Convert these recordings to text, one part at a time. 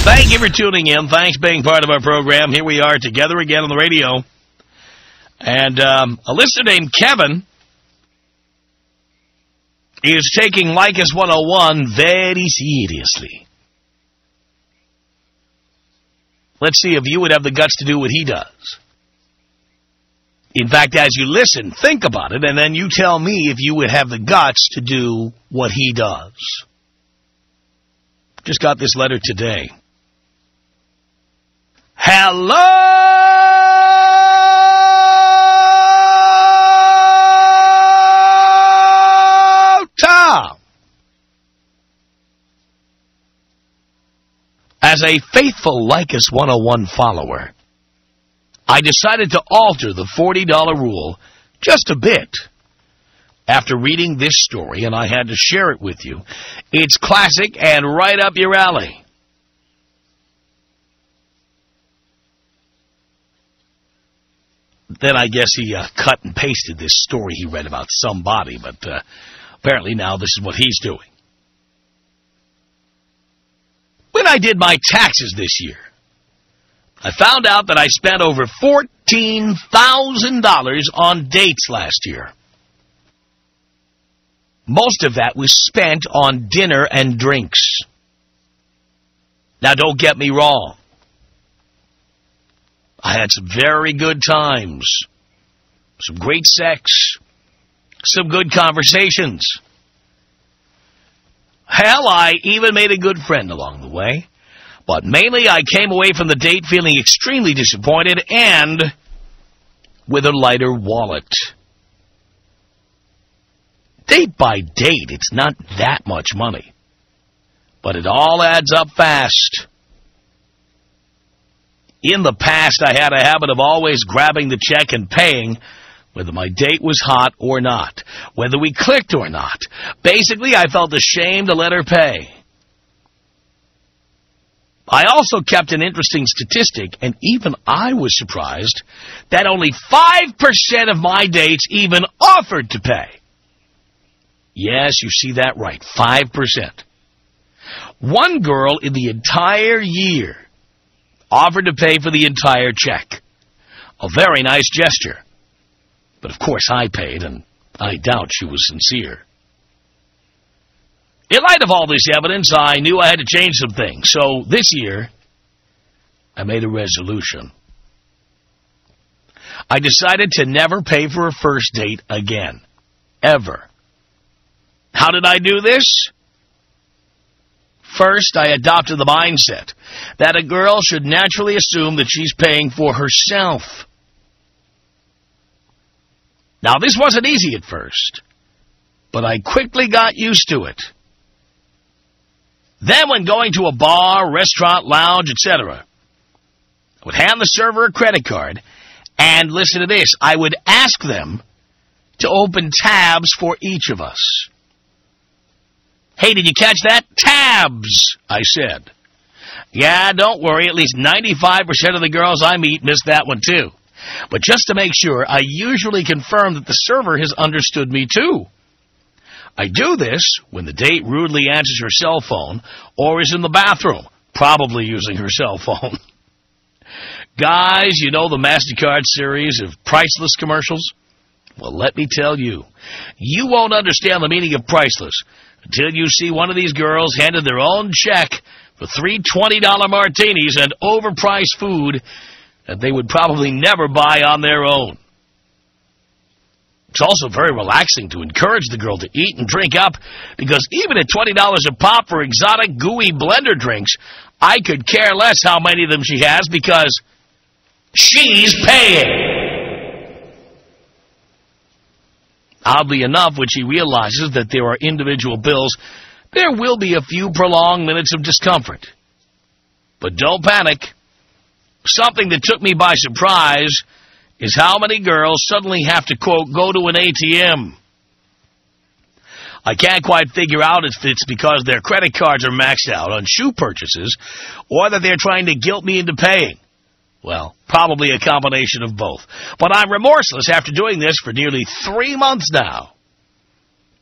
Thank you for tuning in. Thanks for being part of our program. Here we are together again on the radio. And a listener named Kevin is taking Leykis 101 very seriously. Let's see if you would have the guts to do what he does. In fact, as you listen, think about it, and then you tell me if you would have the guts to do what he does. Just got this letter today. Hello, Tom. As a faithful Leykis 101 follower, I decided to alter the $40 rule just a bit after reading this story, and I had to share it with you. It's classic and right up your alley. Then I guess he cut and pasted this story he read about somebody, but apparently now this is what he's doing. When I did my taxes this year, I found out that I spent over $14,000 on dates last year. Most of that was spent on dinner and drinks. Now, don't get me wrong. I had some very good times, some great sex, some good conversations. Hell, I even made a good friend along the way. But mainly I came away from the date feeling extremely disappointed and with a lighter wallet. Date by date, it's not that much money. But it all adds up fast. In the past, I had a habit of always grabbing the check and paying, whether my date was hot or not, whether we clicked or not. Basically, I felt ashamed to let her pay. I also kept an interesting statistic, and even I was surprised that only 5% of my dates even offered to pay. Yes, you see that right, 5%. One girl in the entire year offered to pay for the entire check. A very nice gesture. But of course I paid, and I doubt she was sincere. In light of all this evidence, I knew I had to change some things. So this year, I made a resolution. I decided to never pay for a first date again. Ever. How did I do this? First, I adopted the mindset that a girl should naturally assume that she's paying for herself. Now, this wasn't easy at first, but I quickly got used to it. Then, when going to a bar, restaurant, lounge, etc., I would hand the server a credit card, and listen to this, I would ask them to open tabs for each of us. Hey, did you catch that? Tabs, I said. Yeah, don't worry, at least 95% of the girls I meet miss that one too. But just to make sure, I usually confirm that the server has understood me too. I do this when the date rudely answers her cell phone or is in the bathroom, probably using her cell phone. Guys, you know the MasterCard series of priceless commercials? Well, let me tell you, you won't understand the meaning of priceless until you see one of these girls handed their own check for 3 $20 martinis and overpriced food that they would probably never buy on their own. It's also very relaxing to encourage the girl to eat and drink up, because even at $20 a pop for exotic, gooey blender drinks, I could care less how many of them she has because she's paying. Oddly enough, when she realizes that there are individual bills, there will be a few prolonged minutes of discomfort. But don't panic. Something that took me by surprise is how many girls suddenly have to, quote, go to an ATM. I can't quite figure out if it's because their credit cards are maxed out on shoe purchases or that they're trying to guilt me into paying. Well, probably a combination of both. But I'm remorseless after doing this for nearly 3 months now.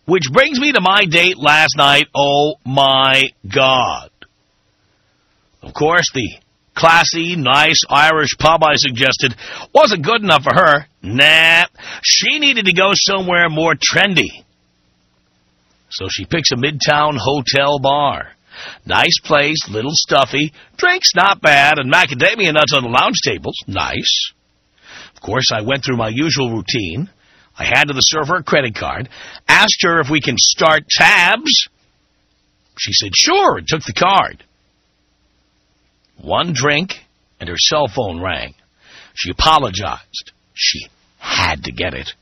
Which brings me to my date last night. Oh, my God. Of course, the classy, nice Irish pub I suggested wasn't good enough for her. Nah, she needed to go somewhere more trendy. So she picks a midtown hotel bar. Nice place, little stuffy, drinks not bad, and macadamia nuts on the lounge tables. Nice. Of course, I went through my usual routine. I handed the server a credit card, asked her if we can start tabs. She said sure, and took the card. One drink, and her cell phone rang. She apologized. She had to get it.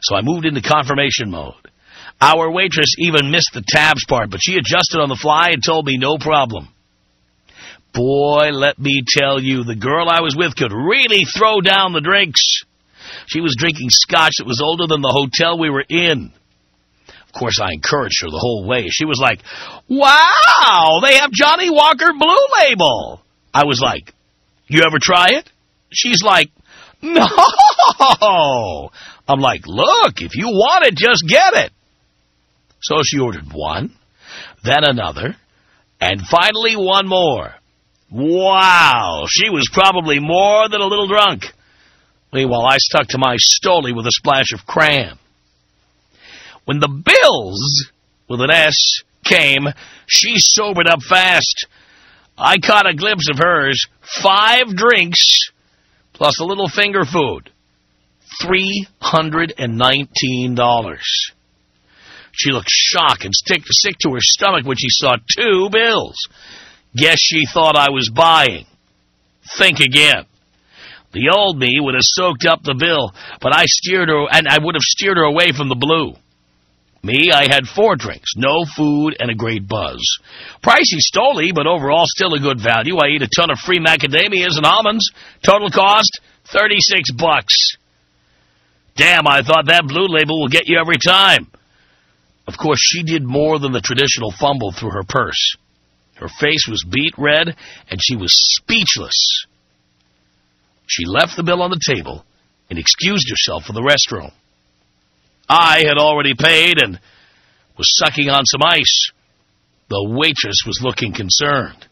So I moved into confirmation mode. Our waitress even missed the tabs part, but she adjusted on the fly and told me no problem. Boy, let me tell you, the girl I was with could really throw down the drinks. She was drinking scotch that was older than the hotel we were in. Of course, I encouraged her the whole way. She was like, wow, they have Johnny Walker Blue Label. I was like, you ever try it? She's like, no. I'm like, look, if you want it, just get it. So she ordered one, then another, and finally one more. Wow, she was probably more than a little drunk. Meanwhile, I stuck to my Stoli with a splash of cran. When the bills, with an S, came, she sobered up fast. I caught a glimpse of hers. 5 drinks, plus a little finger food. $319. She looked shocked and sick to her stomach when she saw 2 bills. Guess she thought I was buying. Think again. The old me would have soaked up the bill, but I would have steered her away from the blue. Me, I had 4 drinks, no food, and a great buzz. Pricey Stoli, but overall still a good value. I ate a ton of free macadamias and almonds. Total cost, $36. Damn, I thought that Blue Label will get you every time. Of course, she did more than the traditional fumble through her purse. Her face was beet red, and she was speechless. She left the bill on the table and excused herself for the restroom. I had already paid and was sucking on some ice. The waitress was looking concerned.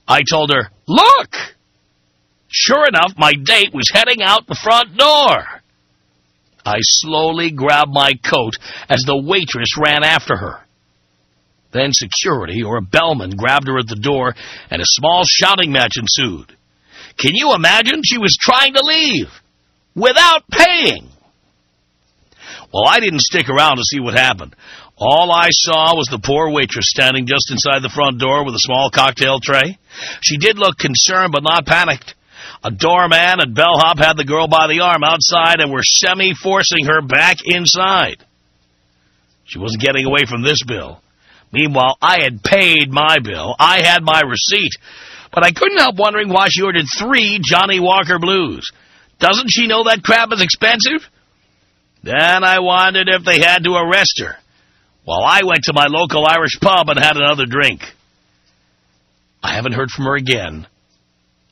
I told her, look! Sure enough, my date was heading out the front door. I slowly grabbed my coat as the waitress ran after her. Then security or a bellman grabbed her at the door, and a small shouting match ensued. Can you imagine? She was trying to leave without paying. Well, I didn't stick around to see what happened. All I saw was the poor waitress standing just inside the front door with a small cocktail tray. She did look concerned but not panicked. A doorman and bellhop had the girl by the arm outside and were semi-forcing her back inside. She wasn't getting away from this bill. Meanwhile, I had paid my bill. I had my receipt. But I couldn't help wondering why she ordered 3 Johnny Walker Blues. Doesn't she know that crap is expensive? Then I wondered if they had to arrest her, while I went to my local Irish pub and had another drink. I haven't heard from her again.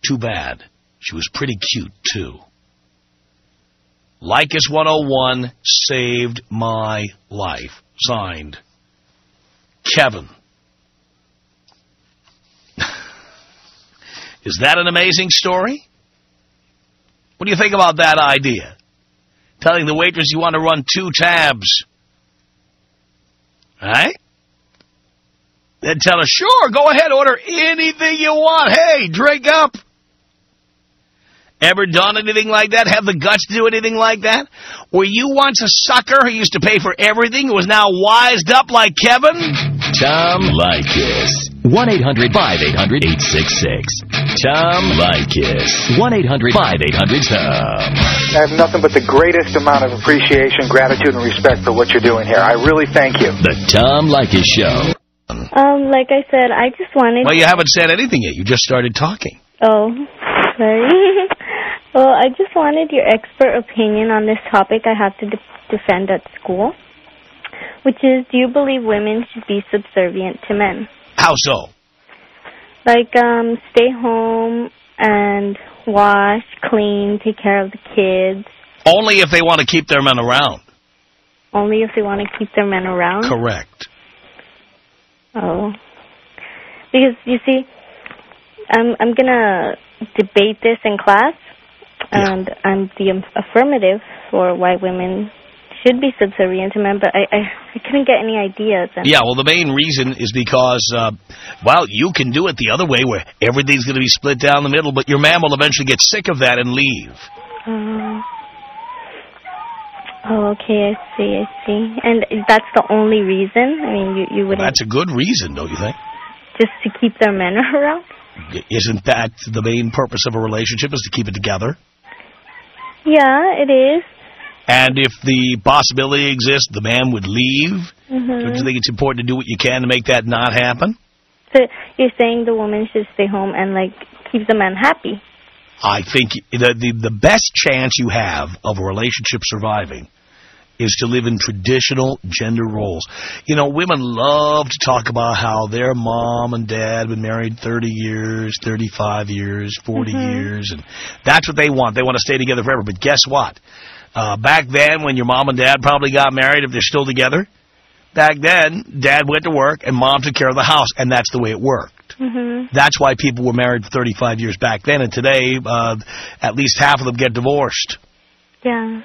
Too bad. She was pretty cute, too. Lycus 101 saved my life. Signed, Kevin. Is that an amazing story? What do you think about that idea? Telling the waitress you want to run 2 tabs. Right? Then tell her, sure, go ahead, order anything you want. Hey, drink up. Ever done anything like that? Have the guts to do anything like that? Were you once a sucker who used to pay for everything who was now wised up like Kevin? Tom Leykis. 1-800-5800-866. Tom Leykis. 1-800-5800-TOM. I have nothing but the greatest amount of appreciation, gratitude, and respect for what you're doing here. I really thank you. The Tom Leykis Show. Like I said, I just wanted... Well, you haven't said anything yet. You just started talking. Oh, sorry. Well, I just wanted your expert opinion on this topic I have to defend at school, which is, do you believe women should be subservient to men? How so? Like, stay home and wash, clean, take care of the kids. Only if they want to keep their men around. Only if they want to keep their men around? Correct. Oh. Because, you see, I'm gonna debate this in class, and I'm the affirmative for why women should be subservient to men, but I couldn't get any ideas. Yeah, well, the main reason is because, well, you can do it the other way where everything's going to be split down the middle, but your man will eventually get sick of that and leave. Oh, okay, I see. And that's the only reason? I mean, you wouldn't... Well, that's a good reason, don't you think? Just to keep their men around? Isn't that the main purpose of a relationship, is to keep it together? Yeah, it is. And if the possibility exists the man would leave, don't you think it's important to do what you can to make that not happen? So you're saying the woman should stay home and, like, keep the man happy? I think the best chance you have of a relationship surviving is to live in traditional gender roles. You know, women love to talk about how their mom and dad have been married 30 years, 35 years, 40 years, and that's what they want. They want to stay together forever. But guess what? Back then, when your mom and dad probably got married, if they're still together, back then, dad went to work and mom took care of the house, and that's the way it worked. That's why people were married for 35 years back then, and today, at least half of them get divorced. Yeah.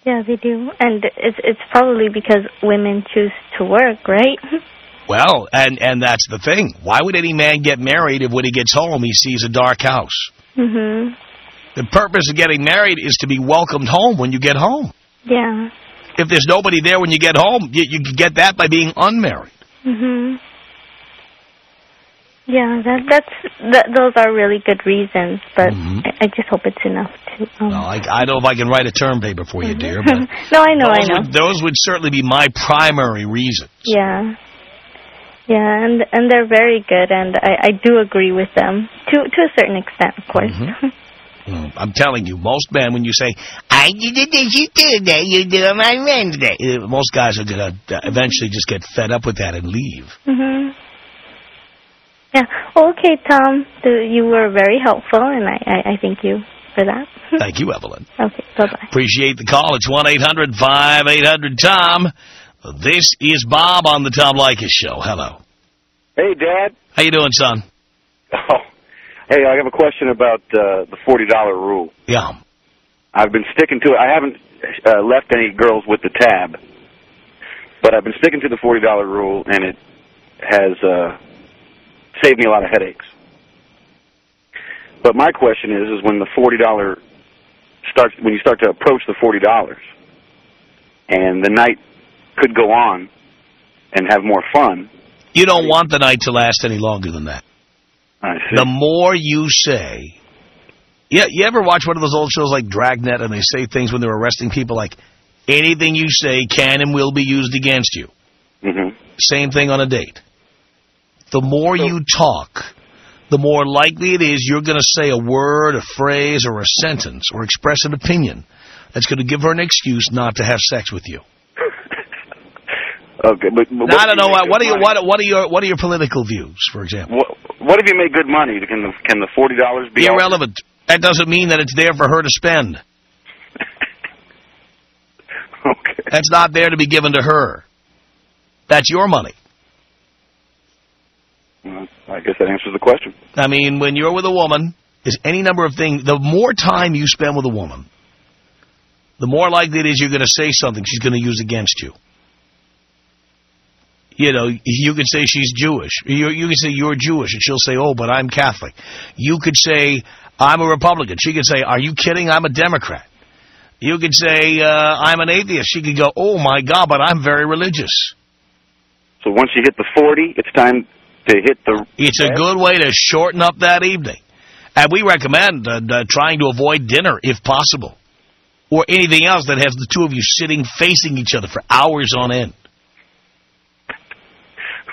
Yeah, they do. And it's probably because women choose to work, right? Well, and that's the thing. Why would any man get married if when he gets home he sees a dark house? The purpose of getting married is to be welcomed home when you get home. Yeah. If there's nobody there when you get home, you can get that by being unmarried. Yeah, those are really good reasons, but I just hope it's enough to... Well, I don't know if I can write a term paper for you, dear, but... No, I know. Those would certainly be my primary reasons. Yeah. Yeah, and they're very good, and I do agree with them, to a certain extent, of course. I'm telling you, most men, when you say, I did this, you did that, you did it on Wednesday, most guys are going to eventually just get fed up with that and leave. Yeah. Okay, Tom, you were very helpful, and I thank you for that. Thank you, Evelyn. Okay, bye-bye. Appreciate the call. It's 1-800-5800-TOM. This is Bob on the Tom Leykis Show. Hello. Hey, Dad. How you doing, son? Oh, hey, I have a question about the $40 rule. Yeah. I've been sticking to it. I haven't left any girls with the tab, but I've been sticking to the $40 rule, and it has saved me a lot of headaches. But my question is when the $40 starts, when you start to approach the $40, and the night could go on and have more fun. You don't want the night to last any longer than that. I see. The more you say... Yeah, you ever watch one of those old shows like Dragnet, and they say things when they're arresting people like, anything you say can and will be used against you. Same thing on a date. The more you talk, the more likely it is you're going to say a word, a phrase, or a sentence, or express an opinion that's going to give her an excuse not to have sex with you. Okay, but I don't know. What are your political views, for example? What if you make good money? Can the $40 be irrelevant? That doesn't mean that it's there for her to spend. Okay. That's not there to be given to her. That's your money. Well, I guess that answers the question. I mean, when you're with a woman, there's any number of things. The more time you spend with a woman, the more likely it is you're going to say something she's going to use against you. You know, you could say she's Jewish. You could say you're Jewish, and she'll say, oh, but I'm Catholic. You could say, I'm a Republican. She could say, are you kidding? I'm a Democrat. You could say, I'm an atheist. She could go, oh, my God, but I'm very religious. So once you hit the 40, it's time to hit the... It's a good way to shorten up that evening. And we recommend trying to avoid dinner, if possible, or anything else that has the two of you sitting facing each other for hours on end.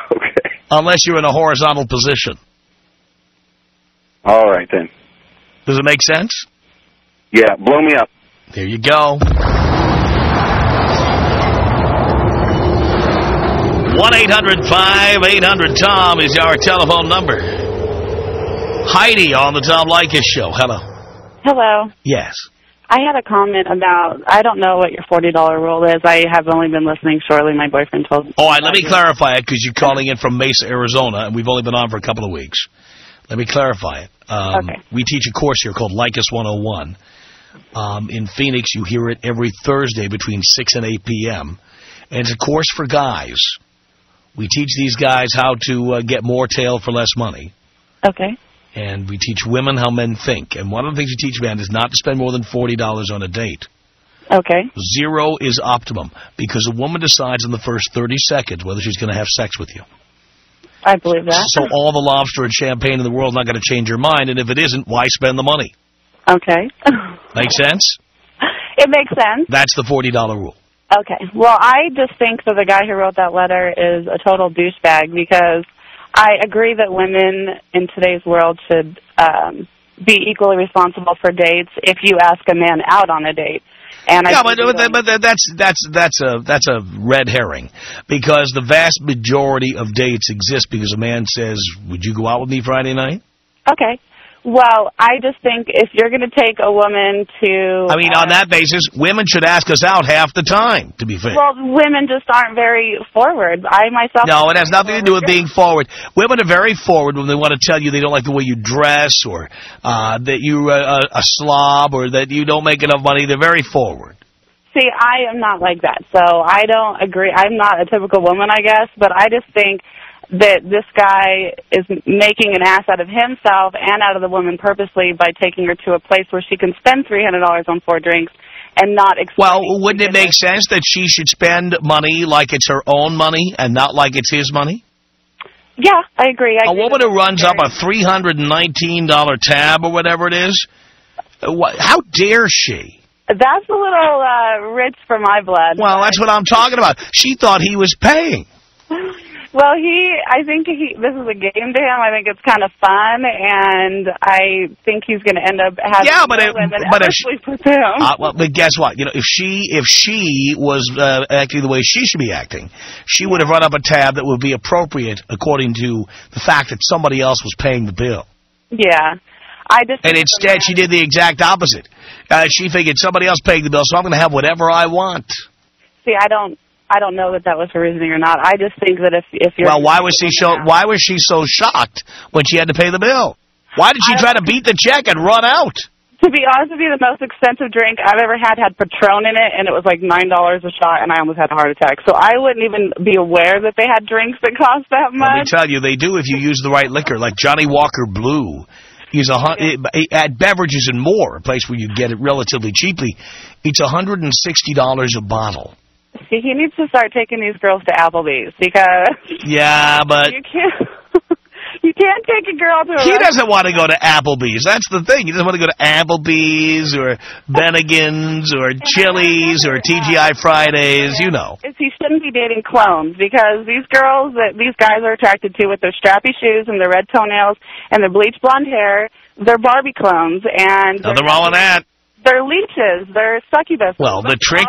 Okay. Unless you're in a horizontal position. All right, then. Does it make sense? Yeah, blow me up. There you go. 1-800-5800-TOM is our telephone number. Heidi on the Tom Leykis Show. Hello. Hello. Yes. I had a comment about, I don't know what your $40 rule is. I have only been listening shortly. My boyfriend told me. All right, let me clarify it because you're calling in from Mesa, Arizona, and we've only been on for a couple of weeks. Let me clarify it. Okay. We teach a course here called Lycus 101. In Phoenix, you hear it every Thursday between 6 and 8 p.m. And it's a course for guys. We teach these guys how to get more tail for less money. Okay. And we teach women how men think. And one of the things we teach men is not to spend more than $40 on a date. Okay. 0 is optimum, because a woman decides in the first 30 seconds whether she's going to have sex with you. I believe that. So all the lobster and champagne in the world is not going to change your mind, and if it isn't, why spend the money? Okay. Make sense? It makes sense. That's the $40 rule. Okay. Well, I just think that the guy who wrote that letter is a total douchebag, because I agree that women in today's world should be equally responsible for dates if you ask a man out on a date. And but that's a red herring, because the vast majority of dates exist because a man says, "Would you go out with me Friday night?" Okay. Well, I just think if you're going to take a woman to... I mean, on that basis, women should ask us out half the time, to be fair. Well, women just aren't very forward. I myself... No, it has nothing to do with being forward. Women are very forward when they want to tell you they don't like the way you dress, or that you're a slob, or that you don't make enough money. They're very forward. See, I am not like that, so I don't agree. I'm not a typical woman, I guess, but I just think that this guy is making an ass out of himself and out of the woman purposely by taking her to a place where she can spend $300 on 4 drinks and not... Well, wouldn't it make sense that she should spend money like it's her own money and not like it's his money? Yeah, I agree. A woman who runs up a $319 tab or whatever it is, how dare she? That's a little rich for my blood. Well, that's what I'm talking about. She thought he was paying. Well, I think this is a game to him. I think it's kind of fun, and I think he's going to end up having women sleep with him. But guess what? You know, if she was acting the way she should be acting, she would have run up a tab that would be appropriate according to the fact that somebody else was paying the bill. Yeah. And instead, she did the exact opposite. She figured somebody else paying the bill, so I'm going to have whatever I want. See, I don't know that was her reasoning or not. I just think that if you're... Well, why was she so shocked when she had to pay the bill? Why did she try to beat the check and run out? To be honest with you, the most expensive drink I've ever had Patron in it, and it was like $9 a shot, and I almost had a heart attack. So I wouldn't even be aware that they had drinks that cost that much. Let me tell you, they do if you use the right liquor, like Johnny Walker Blue. At Beverages and More, a place where you get it relatively cheaply, it's $160 a bottle. See, he needs to start taking these girls to Applebee's, because... Yeah, but... You can't take a girl to a He doesn't want to go to Applebee's. That's the thing. He doesn't want to go to Applebee's or Bennigan's or Chili's or TGI Fridays, you know. He shouldn't be dating clones, because these girls that these guys are attracted to with their strappy shoes and their red toenails and their bleached blonde hair, they're Barbie clones. And nothing wrong with that. They're leeches. They're succubus. Well, the trick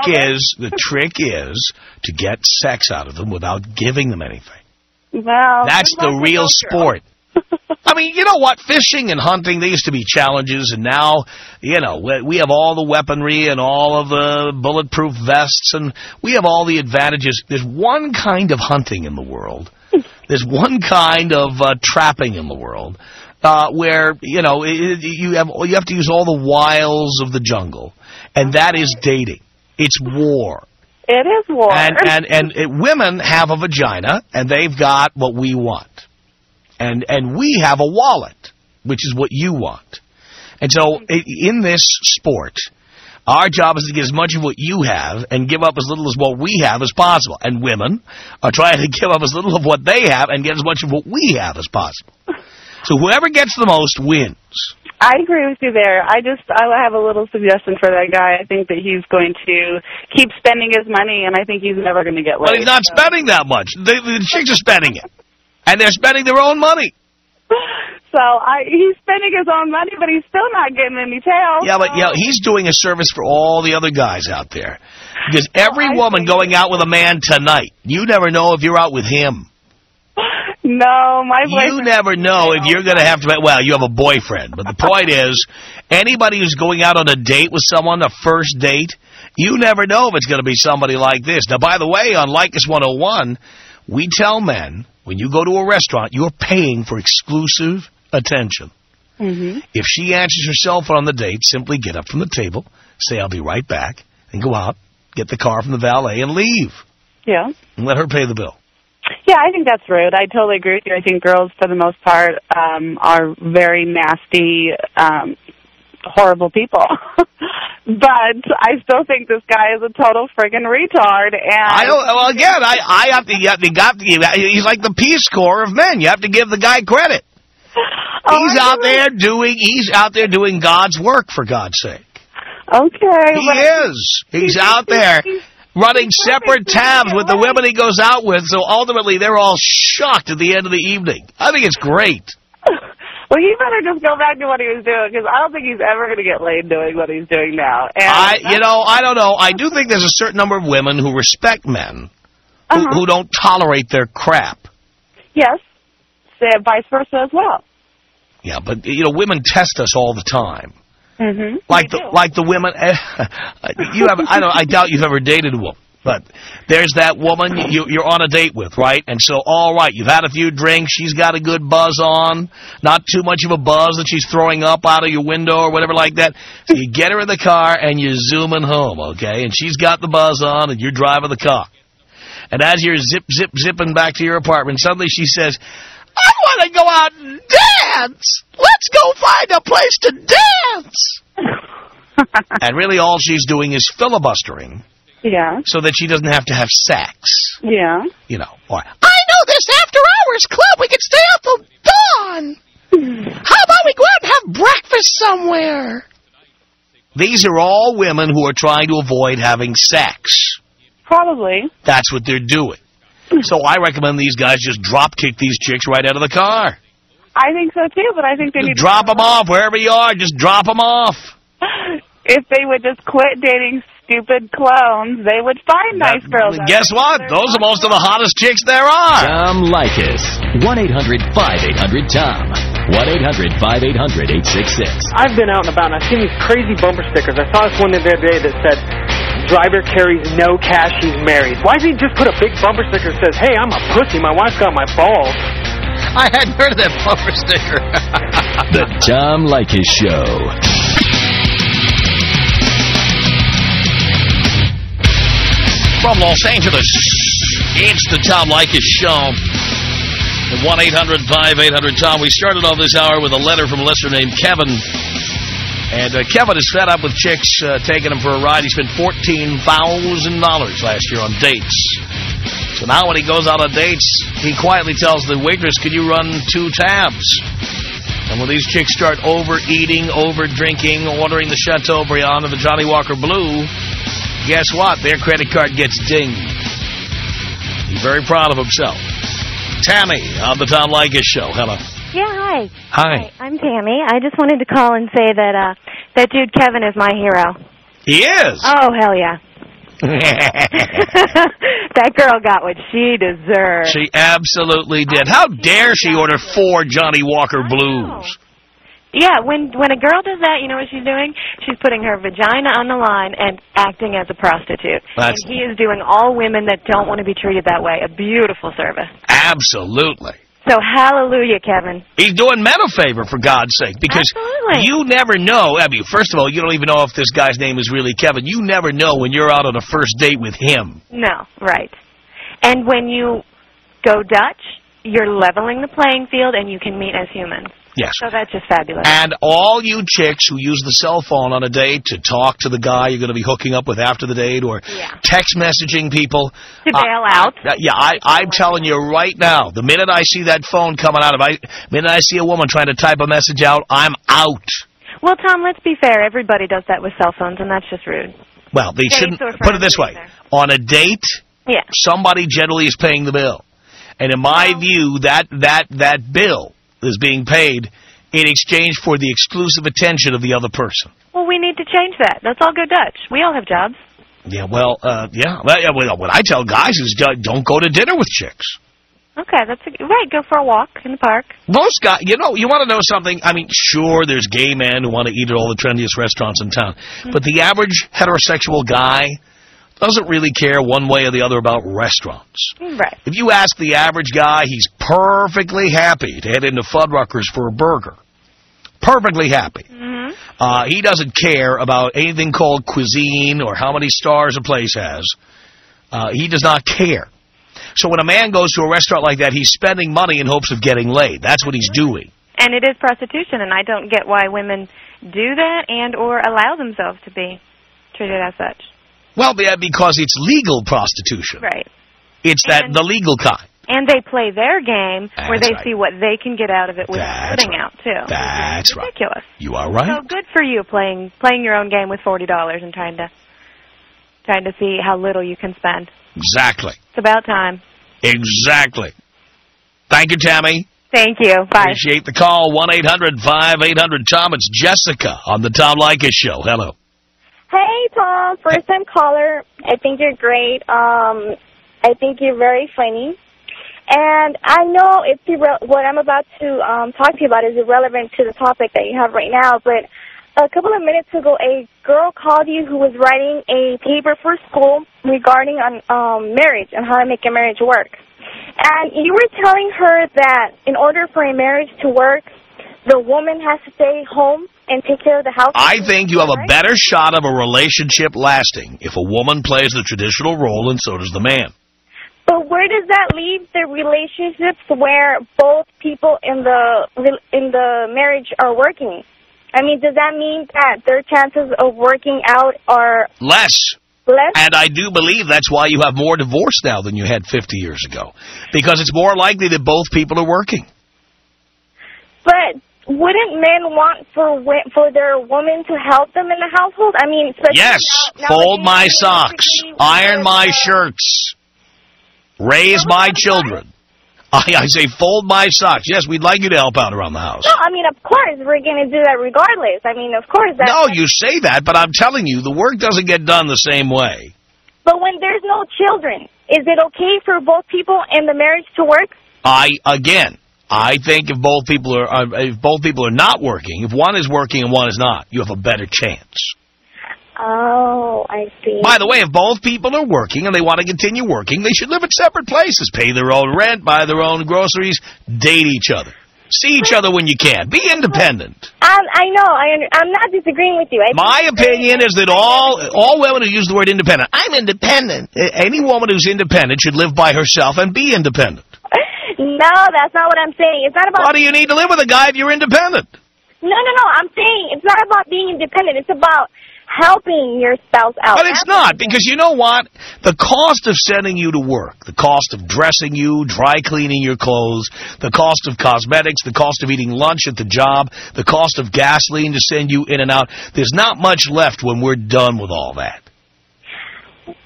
is to get sex out of them without giving them anything. Well, that's the real sport. I mean, you know what? Fishing and hunting, they used to be challenges, and now, you know, we have all the weaponry and all of the bulletproof vests, and we have all the advantages. There's one kind of hunting in the world. There's one kind of trapping in the world where, you know, you have to use all the wiles of the jungle, and that is dating. It's war. It is war. And women have a vagina, and they've got what we want. And we have a wallet, which is what you want. And so in this sport, our job is to get as much of what you have and give up as little as what we have as possible. And women are trying to give up as little of what they have and get as much of what we have as possible. So whoever gets the most wins. I agree with you there. I have a little suggestion for that guy. I think that he's going to keep spending his money, and I think he's never going to get laid. But he's not spending that much. The chicks are spending it. And they're spending their own money. So he's spending his own money, but he's still not getting any tail. Yeah, but he's doing a service for all the other guys out there. Because every woman going out with a man tonight, you never know if you're out with him. No, my boyfriend... You never know if you're going to have to... Well, you have a boyfriend. But the point is, anybody who's going out on a date with someone, a first date, you never know if it's going to be somebody like this. Now, by the way, on Lycus 101, we tell men, when you go to a restaurant, you're paying for exclusive attention. Mm-hmm. If she answers her cell phone on the date, simply get up from the table, say, I'll be right back, and go out, get the car from the valet, and leave. Yeah. And let her pay the bill. Yeah, I think that's rude. I totally agree with you. I think girls, for the most part, are very nasty, horrible people. But I still think this guy is a total friggin' retard. And I have to. He's like the Peace Corps of men. You have to give the guy credit. He's out there doing God's work, for God's sake. Okay. He is. He's out there running separate tabs with the women he goes out with, so ultimately they're all shocked at the end of the evening. I think it's great. Well, he better just go back to what he was doing, because I don't think he's ever going to get laid doing what he's doing now. And I don't know. I do think there's a certain number of women who respect men who don't tolerate their crap. Yes. Vice versa as well. Yeah, but, women test us all the time. Mm-hmm. Like the women, I doubt you've ever dated a woman, but there's that woman you're on a date with, right? And so, all right, you've had a few drinks, she's got a good buzz on, not too much of a buzz that she's throwing up out of your window or whatever like that. So you get her in the car and you're zooming home, okay? And she's got the buzz on and you're driving the car. And as you're zipping back to your apartment, suddenly she says, I want to go out and dance. Let's go find a place to dance. And really all she's doing is filibustering. Yeah. So that she doesn't have to have sex. Yeah. Or, I know this after-hours club. We can stay up till dawn. How about we go out and have breakfast somewhere? These are all women who are trying to avoid having sex. Probably. That's what they're doing. So I recommend these guys just drop-kick these chicks right out of the car. I think so, too, but I think they need to drop them off wherever you are. Just drop them off. If they would just quit dating stupid clones, they would find nice girls. Guess what? Those are most of the hottest chicks there are. Tom Leykis. 1-800-5800-TOM. 1-800-5800-866. I've been out and about, and I've seen these crazy bumper stickers. I saw this one the other day that said, driver carries no cash, he's married. Why does he just put a big bumper sticker that says, hey, I'm a pussy, my wife got my balls? I hadn't heard of that bumper sticker. The Tom Leykis Show. From Los Angeles, it's the Tom Leykis Show. At 1-800-5800-TOM. We started off this hour with a letter from a listener named Kevin. And Kevin is fed up with chicks taking him for a ride. He spent $14,000 last year on dates. So now when he goes out on dates, he quietly tells the waitress, could you run 2 tabs? And when these chicks start overeating, over-drinking, ordering the Chateaubriand or the Johnny Walker Blue, guess what? Their credit card gets dinged. He's very proud of himself. Tammy on the Tom Leykis Show. Hello. Yeah, hi. Hi. I'm Tammy. I just wanted to call and say that that dude Kevin is my hero. He is? Oh, hell yeah. That girl got what she deserved. She absolutely did. How dare she order 4 Johnny Walker Blues? Yeah, when a girl does that, you know what she's doing? She's putting her vagina on the line and acting as a prostitute. And he is doing all women that don't want to be treated that way a beautiful service. Absolutely. So hallelujah, Kevin. He's doing men a favor, for God's sake, because you never know. I mean, first of all, you don't even know if this guy's name is really Kevin. You never know when you're out on a first date with him. No, right. And when you go Dutch, you're leveling the playing field and you can meet as humans. Yes. So that's just fabulous. And all you chicks who use the cell phone on a date to talk to the guy you're going to be hooking up with after the date or text messaging people. To bail out. I'm telling you right now, the minute I see that phone coming out, the minute I see a woman trying to type a message out, I'm out. Well, Tom, let's be fair. Everybody does that with cell phones, and that's just rude. Well, they shouldn't. Put it this way. On a date, somebody generally is paying the bill. And in my view, that bill is being paid in exchange for the exclusive attention of the other person. Well, we need to change that. Let's all go Dutch. We all have jobs. Yeah, well, what I tell guys is don't go to dinner with chicks. Okay, that's right. Go for a walk in the park. Most guys, you want to know something? I mean, sure, there's gay men who want to eat at all the trendiest restaurants in town. Mm-hmm. But the average heterosexual guy doesn't really care one way or the other about restaurants. Right. If you ask the average guy, he's perfectly happy to head into Fuddruckers for a burger. Perfectly happy. He doesn't care about anything called cuisine or how many stars a place has. He does not care. So when a man goes to a restaurant like that, he's spending money in hopes of getting laid. That's what he's doing. And it is prostitution, and I don't get why women do that and or allow themselves to be treated as such. Well, because it's legal prostitution. Right. It's the legal kind. And they play their game where they right. see what they can get out of it without putting out, too. That's it's ridiculous. Right. You are right. So good for you playing your own game with $40 and trying to see how little you can spend. Exactly. It's about time. Exactly. Thank you, Tammy. Thank you. Bye. Appreciate the call. 1-800-5800-TOM. It's Jessica on the Tom Leykis Show. Hello. Hey, Tom. First-time caller. I think you're great. I think you're very funny. And I know what I'm about to talk to you about is irrelevant to the topic that you have right now, but a couple of minutes ago, a girl called you who was writing a paper for school regarding marriage and how to make a marriage work. And you were telling her that in order for a marriage to work, the woman has to stay home and take care of the house. I think you have a better shot of a relationship lasting if a woman plays the traditional role and so does the man. But where does that leave the relationships where both people in the marriage are working? I mean, does that mean that their chances of working out are less? Less? And I do believe that's why you have more divorce now than you had 50 years ago. Because it's more likely that both people are working. But wouldn't men want for their woman to help them in the household? I mean, yes, fold my socks, iron my shirts, raise my children. I say fold my socks. Yes, we'd like you to help out around the house. No, I mean, of course, we're going to do that regardless. I mean, of course. No, you say that, but I'm telling you, the work doesn't get done the same way. But when there's no children, is it okay for both people in the marriage to work? I think if both people are not working, if one is working and one is not, you have a better chance. Oh, I see. By the way, if both people are working and they want to continue working, they should live at separate places, pay their own rent, buy their own groceries, date each other. See each other when you can. Be independent. I know. I'm not disagreeing with you. My opinion is that all women who use the word independent, I'm independent. Any woman who's independent should live by herself and be independent. No, that's not what I'm saying. It's not about... Why do you need to live with a guy if you're independent? No. I'm saying it's not about being independent. It's about helping your spouse out. But it's not, because you know what? The cost of sending you to work, the cost of dressing you, dry cleaning your clothes, the cost of cosmetics, the cost of eating lunch at the job, the cost of gasoline to send you in and out, there's not much left when we're done with all that. And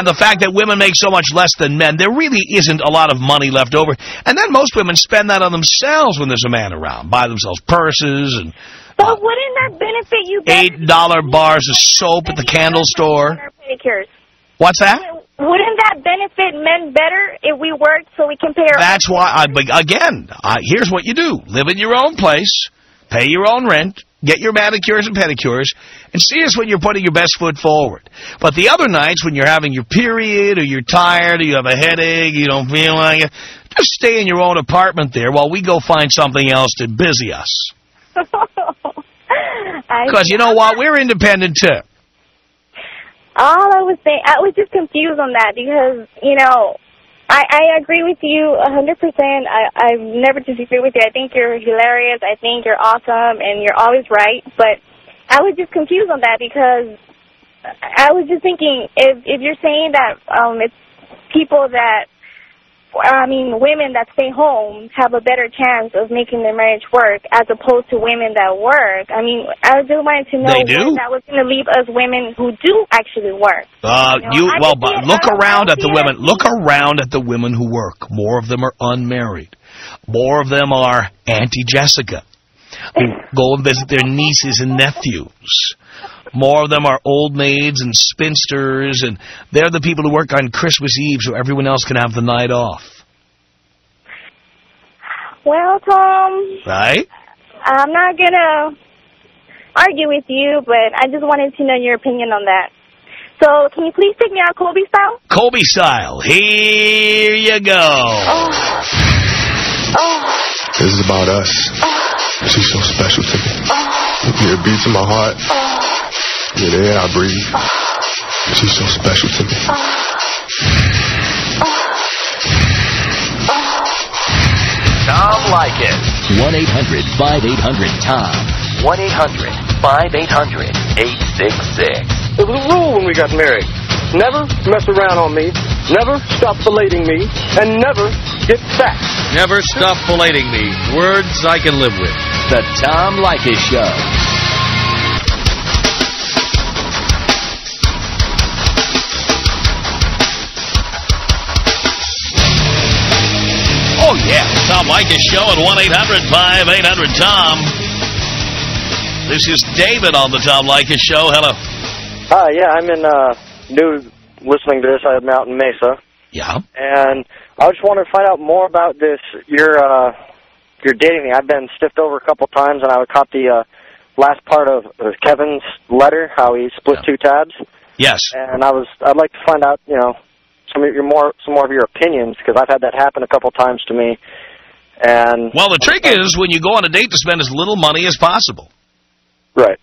the fact that women make so much less than men, there really isn't a lot of money left over. And then most women spend that on themselves when there's a man around, buy themselves purses and... But wouldn't that benefit you better? $8 bars of soap at the candle store. What's that? Wouldn't that benefit men better if we worked so we can pay our... That's why, here's what you do. Live in your own place, pay your own rent, get your manicures and pedicures, and see us when you're putting your best foot forward. But the other nights when you're having your period or you're tired or you have a headache, you don't feel like it, just stay in your own apartment there while we go find something else to busy us. Because you know what? We're independent, too. All I was saying, I was just confused on that because, you know, I agree with you 100%. I never disagree with you. I think you're hilarious. I think you're awesome, and you're always right. But I was just confused on that because I was just thinking, if you're saying that it's people that, women that stay home have a better chance of making their marriage work as opposed to women that work. I mean, I just wanted to know when that was going to leave us women who do actually work. Look around at the women. Look around at the women who work. More of them are unmarried. More of them are Auntie Jessica, who go and visit their nieces and nephews. More of them are old maids and spinsters, and they're the people who work on Christmas Eve so everyone else can have the night off. Well, Tom... Right? I'm not going to argue with you, but I just wanted to know your opinion on that. So, can you please take me out Kobe style? Kobe style. Here you go. This is about us. She's so special to me. You're a beat to my heart. You're the air I breathe. She's so special to me. Tom Leykis. 1-800-5800-TOM. 1-800-5800-866. There was a rule when we got married. Never mess around on me, never stop filleting me, and never get fat. Never stop filleting me. Words I can live with. The Tom Leykis Show. Oh, yeah. Tom Leykis Show at 1-800-5800-TOM. This is David on the Tom Leykis Show. Hello. Hi, yeah, I'm new listening to this. I'm out in Mesa. Yeah. And I just wanted to find out more about this, your dating thing. I've been stiffed over a couple times, and I caught the last part of Kevin's letter, how he split two tabs. Yes. And I'd like to find out, some more of your opinions, because I've had that happen a couple times to me. And well, the trick is when you go on a date to spend as little money as possible. Right.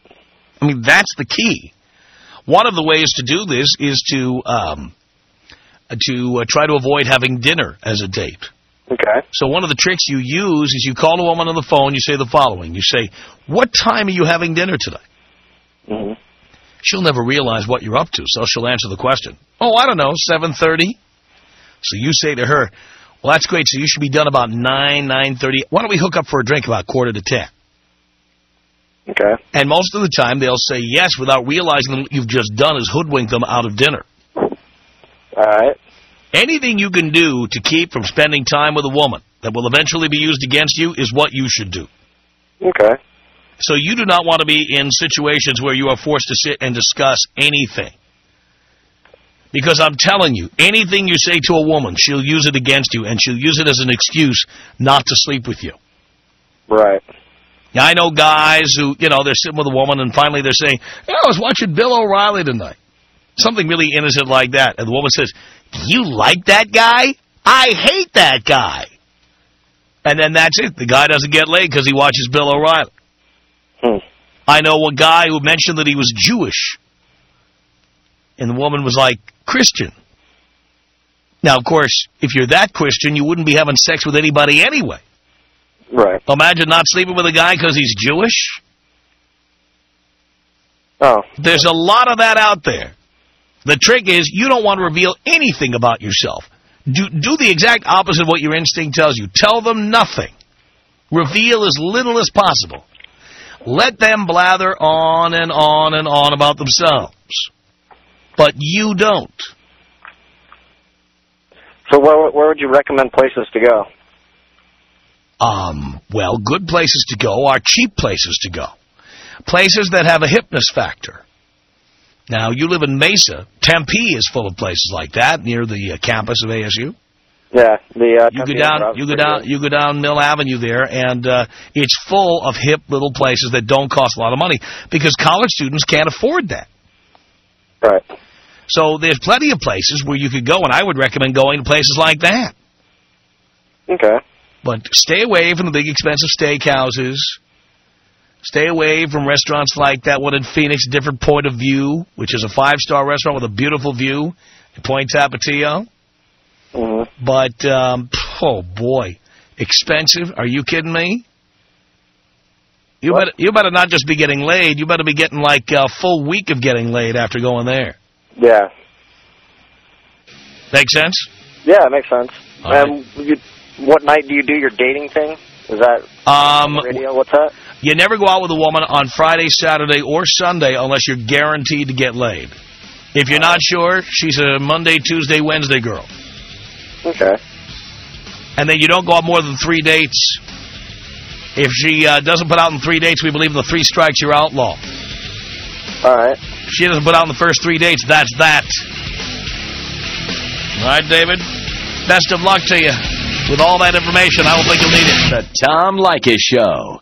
I mean, that's the key. One of the ways to do this is to try to avoid having dinner as a date. Okay. So one of the tricks you use is you call a woman on the phone, you say the following. You say, what time are you having dinner today? Mm-hmm. She'll never realize what you're up to, so she'll answer the question. Oh, I don't know, 7:30? So you say to her, well, that's great, so you should be done about 9:30. Why don't we hook up for a drink about 9:45? Okay. And most of the time, they'll say yes without realizing that what you've just done is hoodwink them out of dinner. All right. Anything you can do to keep from spending time with a woman that will eventually be used against you is what you should do. Okay. So you do not want to be in situations where you are forced to sit and discuss anything. Because I'm telling you, anything you say to a woman, she'll use it against you, and she'll use it as an excuse not to sleep with you. Right. Now, I know guys who, they're sitting with a woman, and finally they're saying, I was watching Bill O'Reilly tonight. Something really innocent like that. And the woman says, do you like that guy? I hate that guy. And then that's it. The guy doesn't get laid because he watches Bill O'Reilly. I know a guy who mentioned that he was Jewish. And the woman was like, Christian. Now, of course, if you're that Christian, you wouldn't be having sex with anybody anyway. Right. Imagine not sleeping with a guy because he's Jewish. Oh. There's a lot of that out there. The trick is you don't want to reveal anything about yourself. Do the exact opposite of what your instinct tells you. Tell them nothing. Reveal as little as possible. Let them blather on and on and on about themselves. But you don't. So where would you recommend places to go? Well, good places to go are cheap places to go. Places that have a hipness factor. Now, you live in Mesa. Tempe is full of places like that near the campus of ASU. Yeah, you go down Mill Avenue there, and it's full of hip little places that don't cost a lot of money because college students can't afford that. Right. So there's plenty of places where you could go, and I would recommend going to places like that. Okay. But stay away from the big expensive steakhouses. Stay away from restaurants like that one in Phoenix, Different Point of View, which is a 5-star restaurant with a beautiful view at Point Tapatio. Mm-hmm. But, oh, boy, expensive. Are you kidding me? You better not just be getting laid. You better be getting like a full week of getting laid after going there. Yeah. Make sense? Yeah, it makes sense. Right. What night do you do your dating thing? Is that radio? What's that? You never go out with a woman on Friday, Saturday, or Sunday unless you're guaranteed to get laid. If you're not sure, she's a Monday, Tuesday, Wednesday girl. Okay. And then you don't go out more than 3 dates. If she doesn't put out in 3 dates, we believe in the 3 strikes, you're outlaw. All right. If she doesn't put out in the first 3 dates, that's that. All right, David? Best of luck to you. With all that information, I don't think you'll need it. The Tom Leykis Show.